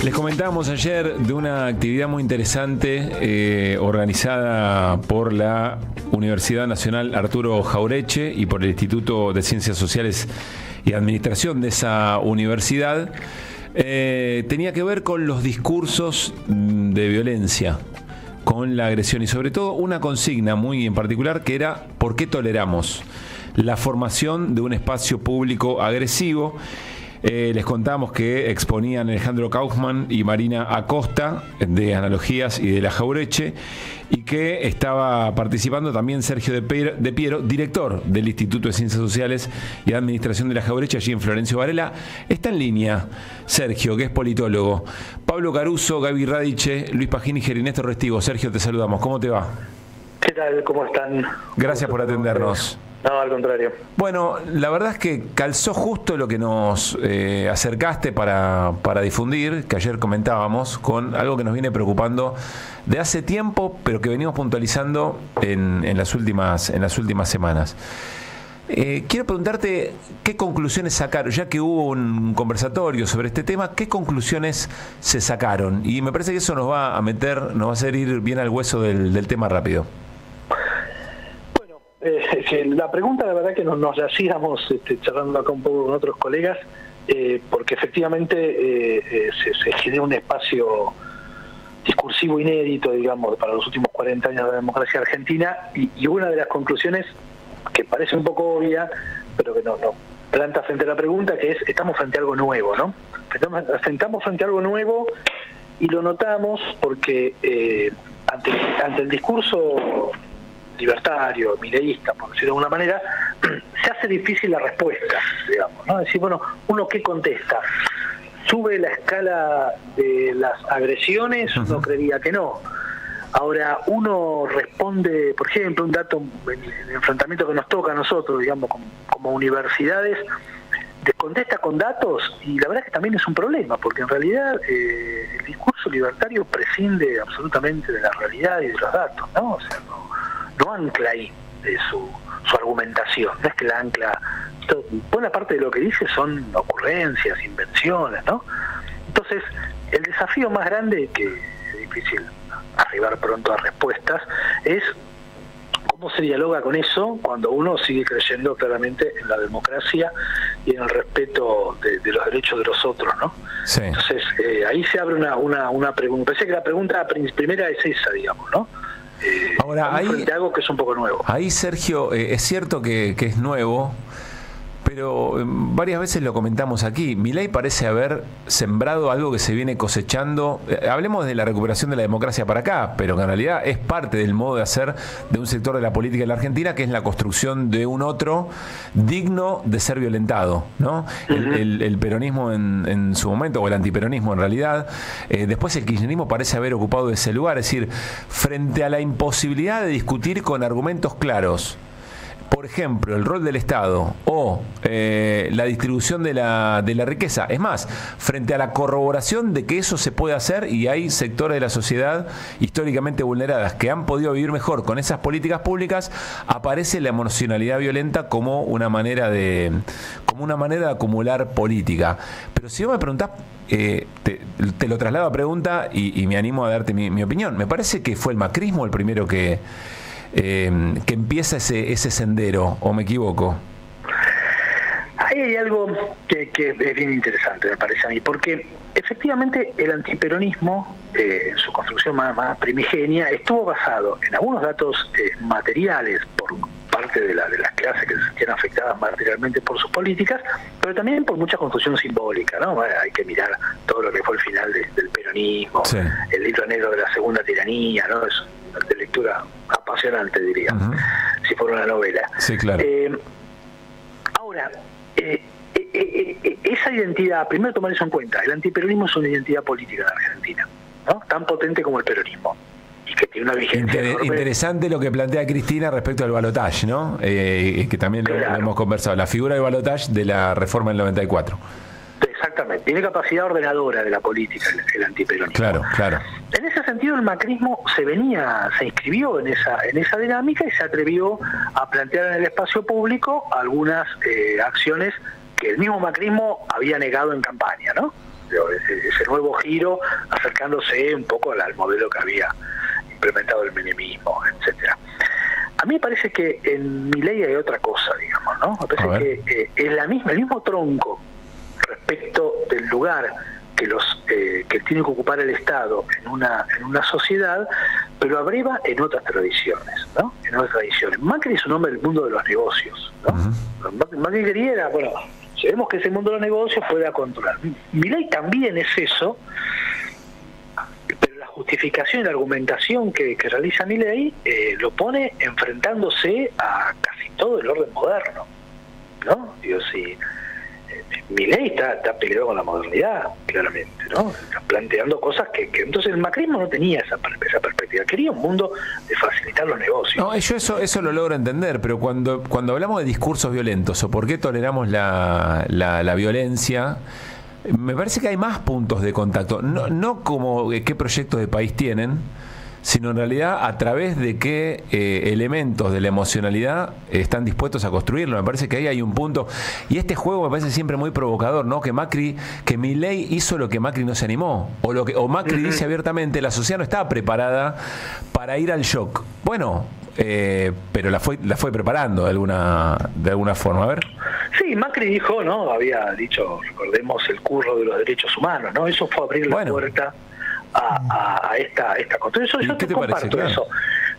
Les comentábamos ayer de una actividad muy interesante organizada por la Universidad Nacional Arturo Jauretche y por el Instituto de Ciencias Sociales y Administración de esa universidad. Tenía que ver con los discursos de violencia, con la agresión y sobre todo una consigna muy en particular que era ¿por qué toleramos la formación de un espacio público agresivo? Les contamos que exponían Alejandro Kaufman y Marina Acosta de Analogías y de la Jauretche, y que estaba participando también Sergio de Piero, director del Instituto de Ciencias Sociales y Administración de la Jauretche, allí en Florencio Varela. Está en línea Sergio, que es politólogo. Pablo Caruso, Gaby Radiche, Luis Pagini y Néstor Restivo. Sergio, te saludamos. ¿Cómo te va? ¿Qué tal? ¿Cómo están? Gracias por atendernos. No, al contrario. Bueno, la verdad es que calzó justo lo que nos acercaste para difundir, que ayer comentábamos, con algo que nos viene preocupando de hace tiempo, pero que venimos puntualizando en las últimas semanas. Quiero preguntarte qué conclusiones sacaron, ya que hubo un conversatorio sobre este tema, qué conclusiones se sacaron. Y me parece que eso nos va a hacer ir bien al hueso del tema rápido. La pregunta, la verdad que nos la hacíamos charlando acá un poco con otros colegas, porque efectivamente se genera un espacio discursivo inédito, digamos, para los últimos 40 años de la democracia argentina, y una de las conclusiones que parece un poco obvia, pero que nos planta frente a la pregunta, que es, estamos frente a algo nuevo, ¿no? Estamos frente a algo nuevo, y lo notamos porque ante el discurso libertario, mileísta, por decirlo de alguna manera, se hace difícil la respuesta, digamos, ¿no? Es decir, bueno, ¿uno qué contesta? ¿Sube la escala de las agresiones? Uno creería que no. Ahora, uno responde, por ejemplo, un dato, el enfrentamiento que nos toca a nosotros, digamos, como universidades, contesta con datos, y la verdad que también es un problema, porque en realidad el discurso libertario prescinde absolutamente de la realidad y de los datos, ¿no? O sea, no ancla ahí su argumentación, no es que la ancla, buena parte de lo que dice son ocurrencias, invenciones, ¿no? Entonces, el desafío más grande, que es difícil arribar pronto a respuestas, es cómo se dialoga con eso cuando uno sigue creyendo claramente en la democracia y en el respeto de los derechos de los otros, ¿no? Sí. Entonces, ahí se abre una pregunta. Pensé que la pregunta primera es esa, digamos, ¿no? Ahora, ahí, frente a algo que es un poco nuevo. Ahí, Sergio, es cierto que es nuevo, pero varias veces lo comentamos aquí. Milei parece haber sembrado algo que se viene cosechando. Hablemos de la recuperación de la democracia para acá, pero que en realidad es parte del modo de hacer de un sector de la política en la Argentina, que es la construcción de un otro digno de ser violentado, ¿no? El peronismo en su momento, o el antiperonismo en realidad. Después el kirchnerismo parece haber ocupado ese lugar. Es decir, frente a la imposibilidad de discutir con argumentos claros, por ejemplo, el rol del Estado o la distribución de la riqueza. Es más, frente a la corroboración de que eso se puede hacer, y hay sectores de la sociedad históricamente vulneradas que han podido vivir mejor con esas políticas públicas, aparece la emocionalidad violenta como una manera de acumular política. Pero si vos me preguntás, te lo traslado a pregunta y me animo a darte mi opinión. Me parece que fue el macrismo el primero que empieza ese sendero, ¿o me equivoco? Ahí hay algo que es bien interesante, me parece a mí, porque efectivamente el antiperonismo, en su construcción más primigenia, estuvo basado en algunos datos materiales por parte de las clases que se sentían afectadas materialmente por sus políticas, pero también por mucha construcción simbólica, ¿no? Hay que mirar todo lo que fue el final del peronismo, sí, el libro negro de la segunda tiranía, ¿no? Es de lectura apasionante, diría, si fuera una novela. Sí, claro. Ahora, esa identidad, primero tomar eso en cuenta, el antiperonismo es una identidad política en Argentina, ¿no? Tan potente como el peronismo, y que tiene una vigencia interesante lo que plantea Cristina respecto al balotaje, ¿no? Que también lo hemos conversado, la figura del balotaje de la reforma del 94. Exactamente, tiene capacidad ordenadora de la política el antiperonismo. Claro, claro. En ese sentido el macrismo se inscribió en esa dinámica y se atrevió a plantear en el espacio público algunas acciones que el mismo macrismo había negado en campaña, ¿no? ese nuevo giro acercándose un poco al modelo que había implementado el menemismo, etcétera. A mí me parece que en Milei hay otra cosa, digamos, ¿no? Me parece que es el mismo tronco respecto del lugar que tiene que ocupar el Estado en una sociedad, pero abreva en otras tradiciones, ¿no? En otras tradiciones. Macri es un hombre del mundo de los negocios, ¿no? Macri quería, bueno, sabemos que ese mundo de los negocios pueda controlar. Milei también es eso, pero la justificación y la argumentación que realiza Milei lo pone enfrentándose a casi todo el orden moderno, ¿no? Digo, si Milei está peleado con la modernidad, claramente, ¿no? Está planteando cosas que entonces el macrismo no tenía esa perspectiva. Quería un mundo de facilitar los negocios. No, yo eso lo logro entender, pero cuando hablamos de discursos violentos o por qué toleramos la violencia, me parece que hay más puntos de contacto. No como qué proyectos de país tienen, sino en realidad a través de qué elementos de la emocionalidad están dispuestos a construirlo. Me parece que ahí hay un punto, y este juego me parece siempre muy provocador, ¿no? Que Milei hizo lo que Macri no se animó, o Macri dice abiertamente, la sociedad no estaba preparada para ir al shock. Bueno, pero la fue preparando de alguna forma. A ver. Sí, Macri dijo, ¿no? Había dicho, recordemos, el curro de los derechos humanos, ¿no? Eso fue abrir la puerta a esta construcción. Yo te comparto claro. Eso.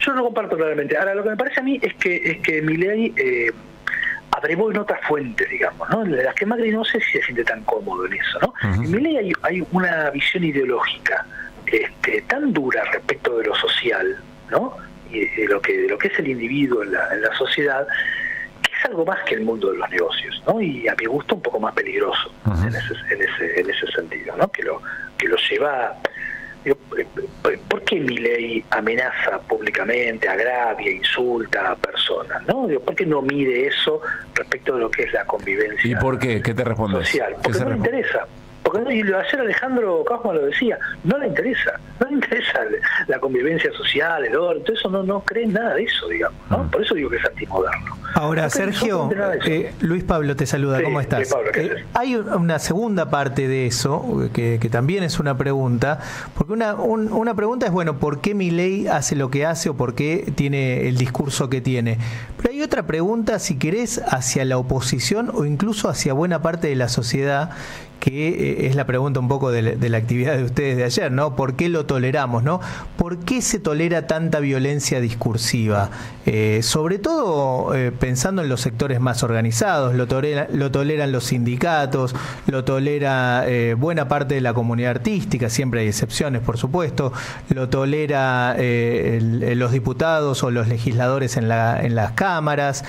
Yo lo comparto claramente. Ahora, lo que me parece a mí es que Milei abrevó en otras fuentes, digamos, ¿no? De las que Macri no sé si se siente tan cómodo en eso, ¿no? En Milei hay una visión ideológica tan dura respecto de lo social, ¿no? Y de lo que es el individuo en la sociedad, que es algo más que el mundo de los negocios, ¿no? Y a mi gusto un poco más peligroso en ese sentido, ¿no? Que lo lleva. ¿Por qué Milei amenaza públicamente, agravia, insulta a personas? ¿No? ¿Por qué no mide eso respecto de lo que es la convivencia? ¿Y por qué? ¿Qué te respondes? Social? Porque no le interesa. Porque y ayer Alejandro Kaufman lo decía, no le interesa la convivencia social, el orden, todo eso no cree en nada de eso, digamos, ¿no? Por eso digo que es antimoderno. Ahora, no Sergio, Luis Pablo te saluda, ¿cómo estás? Pablo, hay una segunda parte de eso, que también es una pregunta, porque una pregunta es, bueno, ¿por qué Milei hace lo que hace o por qué tiene el discurso que tiene? Pero hay otra pregunta, si querés, hacia la oposición o incluso hacia buena parte de la sociedad, que es la pregunta un poco de la actividad de ustedes de ayer, ¿no? ¿Por qué lo toleramos, no? ¿Por qué se tolera tanta violencia discursiva? Sobre todo pensando en los sectores más organizados, lo toleran los sindicatos, lo tolera buena parte de la comunidad artística, siempre hay excepciones, por supuesto, lo tolera los diputados o los legisladores en las cámaras.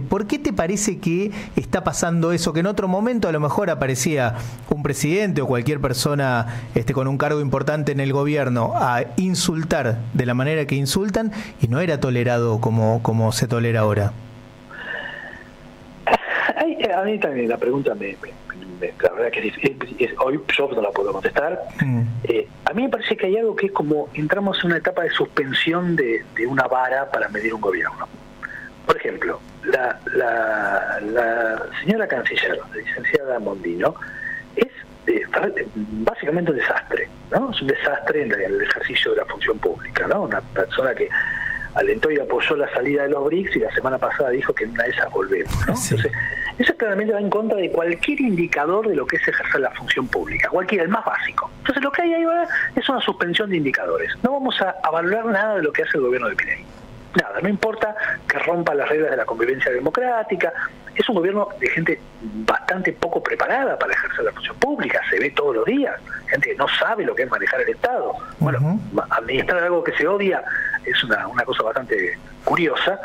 ¿Por qué te parece que está pasando eso, que en otro momento a lo mejor aparecía un presidente o cualquier persona con un cargo importante en el gobierno a insultar de la manera que insultan y no era tolerado como se tolera ahora? A mí también la pregunta la verdad que hoy yo no la puedo contestar. A mí me parece que hay algo que es como entramos en una etapa de suspensión de una vara para medir un gobierno. Por ejemplo, la señora canciller, la licenciada Mondino, es básicamente un desastre, ¿no? Es un desastre en el ejercicio de la función pública, ¿no? Una persona que alentó y apoyó la salida de los BRICS y la semana pasada dijo que en una de esas volvemos, ¿no? Sí. Entonces, eso claramente va en contra de cualquier indicador de lo que es ejercer la función pública, cualquiera, el más básico. Entonces, lo que hay ahí ahora es una suspensión de indicadores. No vamos a valorar nada de lo que hace el gobierno de Milei. Nada, no importa que rompa las reglas de la convivencia democrática. Es un gobierno de gente bastante poco preparada para ejercer la función pública, se ve todos los días, gente que no sabe lo que es manejar el Estado. Bueno, administrar algo que se odia es una cosa bastante curiosa,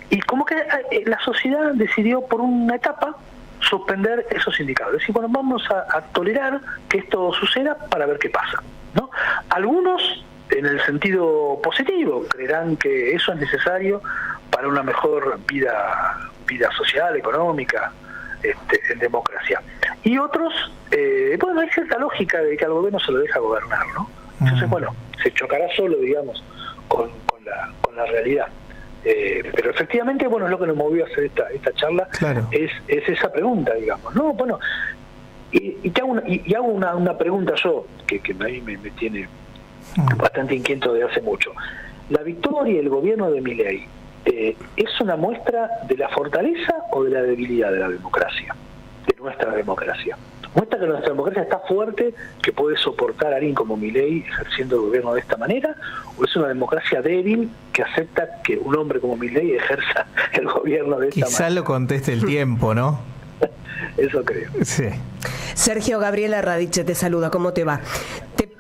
y como que la sociedad decidió por una etapa suspender esos indicadores. Y bueno, vamos a tolerar que esto suceda para ver qué pasa, ¿no? Algunos, en el sentido positivo, creerán que eso es necesario para una mejor vida social, económica, en democracia. Y otros, bueno, hay cierta lógica de que al gobierno se lo deja gobernar, ¿no? Entonces, bueno, se chocará solo, digamos, con la realidad. Pero efectivamente, bueno, es lo que nos movió a hacer esta charla. Claro. Es esa pregunta, digamos, ¿no? Bueno, Y hago una pregunta yo, que a mí me tiene bastante inquieto desde hace mucho. ¿La victoria y el gobierno de Milei es una muestra de la fortaleza o de la debilidad de la democracia, de nuestra democracia? ¿Muestra que nuestra democracia está fuerte, que puede soportar a alguien como Milei ejerciendo el gobierno de esta manera? ¿O es una democracia débil que acepta que un hombre como Milei ejerza el gobierno de esta manera? Quizá lo conteste el tiempo, ¿no? Eso creo. Sí. Sergio, Gabriela Radiche te saluda, ¿cómo te va?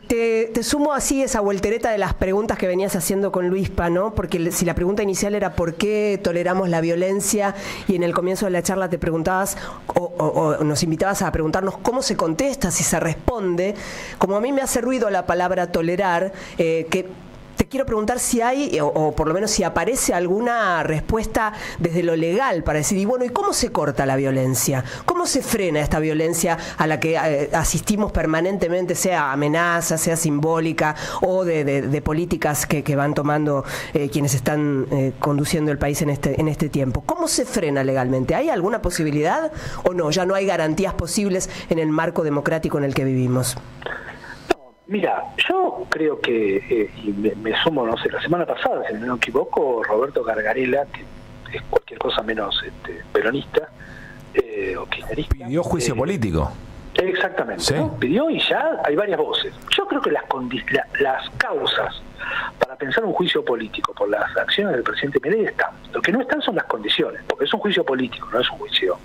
Te sumo así esa voltereta de las preguntas que venías haciendo con Luispa, ¿no? Porque si la pregunta inicial era ¿por qué toleramos la violencia? Y en el comienzo de la charla te preguntabas o nos invitabas a preguntarnos cómo se contesta, si se responde. Como a mí me hace ruido la palabra tolerar, que te quiero preguntar si hay, o por lo menos si aparece alguna respuesta desde lo legal para decir, y bueno, ¿y cómo se corta la violencia? ¿Cómo se frena esta violencia a la que asistimos permanentemente, sea amenaza, sea simbólica, o de políticas que van tomando quienes están conduciendo el país en este tiempo? ¿Cómo se frena legalmente? ¿Hay alguna posibilidad o no? Ya no hay garantías posibles en el marco democrático en el que vivimos. Mira, yo creo que, y me sumo, no sé, la semana pasada, si no me equivoco, Roberto Gargarella, que es cualquier cosa menos peronista o kirchnerista. Pidió juicio político. Exactamente, ¿Sí? ¿no? Pidió y ya hay varias voces. Yo creo que las causas para pensar un juicio político por las acciones del presidente Milei están. Lo que no están son las condiciones, porque es un juicio político, no es un juicio,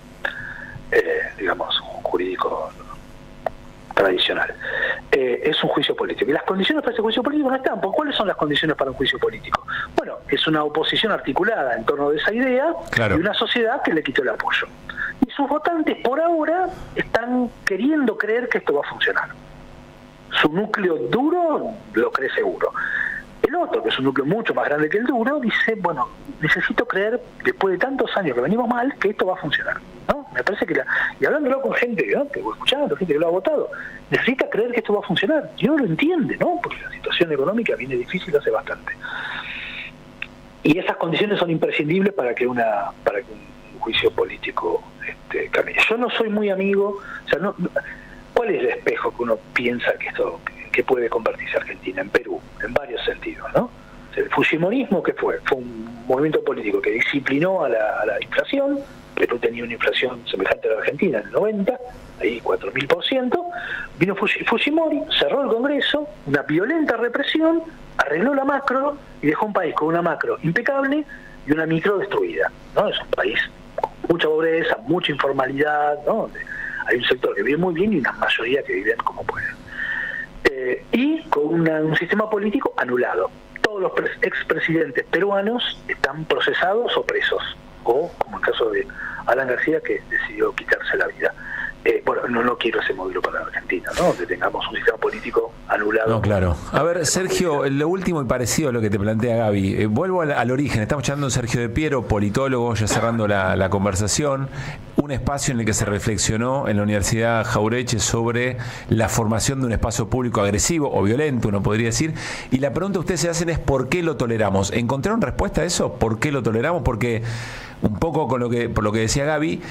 digamos, jurídico tradicional. Es un juicio político. Y las condiciones para ese juicio político no están. ¿Cuáles son las condiciones para un juicio político? Bueno, es una oposición articulada en torno de esa idea, claro, y una sociedad que le quitó el apoyo. Y sus votantes por ahora están queriendo creer que esto va a funcionar. Su núcleo duro lo cree seguro. El otro, que es un núcleo mucho más grande que el duro, dice, bueno, necesito creer, después de tantos años que venimos mal, que esto va a funcionar, ¿no? Me parece que y hablándolo con gente, ¿no?, que escuchando, gente que lo ha votado, necesita creer que esto va a funcionar. Y uno lo entiende, ¿no?, porque la situación económica viene difícil hace bastante. Y esas condiciones son imprescindibles para que un juicio político camine. Yo no soy muy amigo, o sea, ¿cuál es el espejo que uno piensa que puede convertirse Argentina? En Perú, en varios sentidos, ¿no? El fujimorismo, ¿qué fue? Fue un movimiento político que disciplinó a la inflación. Perú tenía una inflación semejante a la Argentina en el 90, ahí 4.000%. Vino Fujimori, cerró el Congreso, una violenta represión, arregló la macro y dejó un país con una macro impecable y una micro destruida, ¿no? Es un país con mucha pobreza, mucha informalidad, ¿no? Donde hay un sector que vive muy bien y una mayoría que viven como pueden. Y con un sistema político anulado. Todos los expresidentes peruanos están procesados o presos, o como el caso de Alan García, que decidió quitarse la vida. Bueno, no quiero ese modelo para Argentina, ¿no?, donde tengamos un sistema político anulado. No, claro. A ver, Sergio, lo último y parecido a lo que te plantea Gaby. Vuelvo al origen. Estamos charlando con Sergio de Piero, politólogo, ya cerrando la conversación. Un espacio en el que se reflexionó en la Universidad Jauretche sobre la formación de un espacio público agresivo o violento, uno podría decir. Y la pregunta que ustedes se hacen es ¿por qué lo toleramos? ¿Encontraron respuesta a eso? ¿Por qué lo toleramos? Porque un poco por lo que decía Gaby,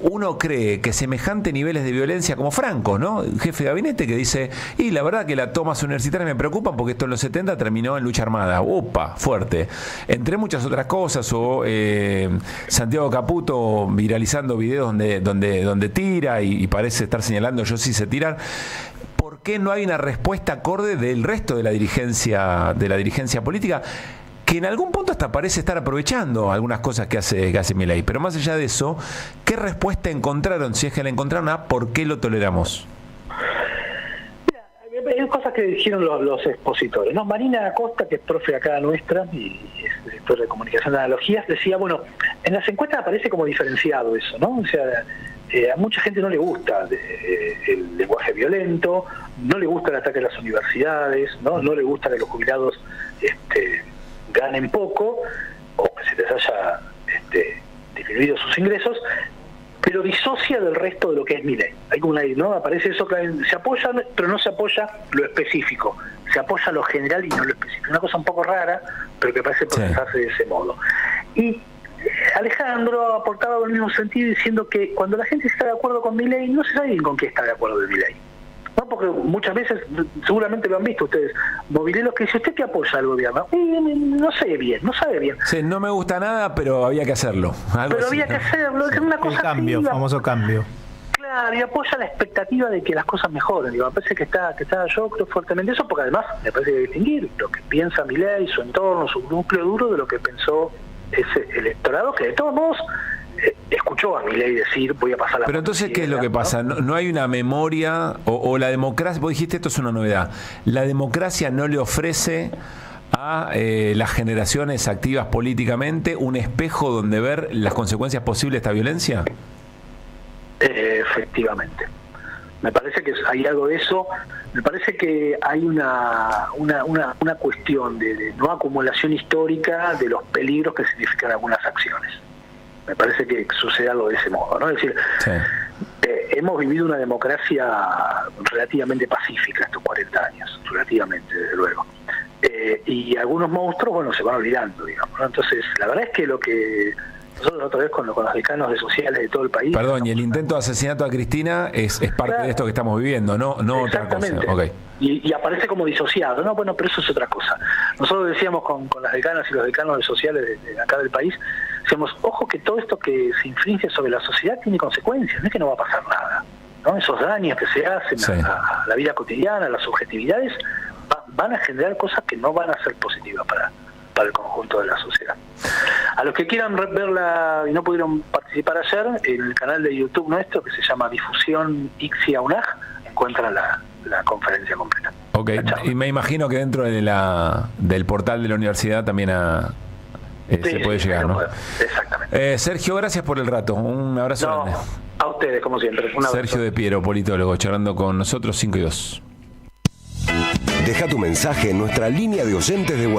uno cree que semejante niveles de violencia como Franco, ¿no?, jefe de gabinete, que dice, y la verdad que las tomas universitarias me preocupan porque esto en los 70 terminó en lucha armada. ¡Upa! Fuerte. Entre muchas otras cosas, o Santiago Caputo viralizando videos donde tira y parece estar señalando yo sí sé tirar. ¿Por qué no hay una respuesta acorde del resto de la dirigencia política? Que en algún punto hasta parece estar aprovechando algunas cosas que hace Milei. Pero más allá de eso, ¿qué respuesta encontraron, si es que la encontraron, a por qué lo toleramos? Mira, hay cosas que dijeron los expositores, ¿no? Marina Acosta, que es profe acá nuestra y es directora de comunicación de analogías, decía, bueno, en las encuestas aparece como diferenciado eso, ¿no? O sea, a mucha gente no le gusta el lenguaje violento, no le gusta el ataque a las universidades, no le gusta que los jubilados ganen poco o que se les haya disminuido sus ingresos, pero disocia del resto de lo que es Milei. Hay como ¿no? Aparece eso, que se apoya, pero no se apoya lo específico, se apoya lo general y no lo específico. Una cosa un poco rara, pero que parece procesarse de ese modo. Y Alejandro aportaba en el mismo sentido diciendo que cuando la gente está de acuerdo con Milei, no se sabe bien con qué está de acuerdo de Milei. No, porque muchas veces, seguramente lo han visto ustedes, mobileros que dice, ¿usted qué apoya al gobierno? No sé bien, no sabe bien. Sí, no me gusta nada, pero había que hacerlo. Pero había que hacerlo, es una cosa el cambio, así, famoso cambio. Claro, y apoya la expectativa de que las cosas mejoren. Digo, me parece que está yo creo fuertemente eso, porque además me parece que hay que distinguir lo que piensa Milei, su entorno, su núcleo duro, de lo que pensó ese electorado, que de todos modos escuchó a Milei decir voy a pasar la... Pero entonces, ¿qué es lo que pasa? ¿No hay una memoria o la democracia? Vos dijiste, esto es una novedad. ¿La democracia no le ofrece a las generaciones activas políticamente un espejo donde ver las consecuencias posibles de esta violencia? Efectivamente. Me parece que hay algo de eso. Me parece que hay una cuestión de no acumulación histórica de los peligros que significan algunas acciones. Me parece que sucede algo de ese modo, ¿no? Es decir, sí. Hemos vivido una democracia relativamente pacífica estos 40 años, relativamente, desde luego. Y algunos monstruos, bueno, se van olvidando, digamos, ¿no? Entonces, la verdad es que lo que... Nosotros otra vez con los decanos de sociales de todo el país... Perdón, y el intento de asesinato a Cristina es parte de esto que estamos viviendo, no otra cosa. Okay. Y aparece como disociado, ¿no? Bueno, pero eso es otra cosa. Nosotros decíamos con las decanas y los decanos de sociales de acá del país, decíamos, ojo que todo esto que se infringe sobre la sociedad tiene consecuencias, no es que no va a pasar nada, ¿no? Esos daños que se hacen sí. a la vida cotidiana, a las subjetividades, van a generar cosas que no van a ser positivas para el conjunto de la sociedad. A los que quieran verla y no pudieron participar ayer, en el canal de YouTube nuestro, que se llama Difusión Ixia UNAG, encuentran la conferencia completa. Ok, y me imagino que dentro de del portal de la universidad también se puede llegar, ¿no? Exactamente. Sergio, gracias por el rato. Un abrazo grande. A ustedes, como siempre. Un abrazo. Sergio de Piero, politólogo, charlando con nosotros 5 y 2. Deja tu mensaje en nuestra línea de oyentes de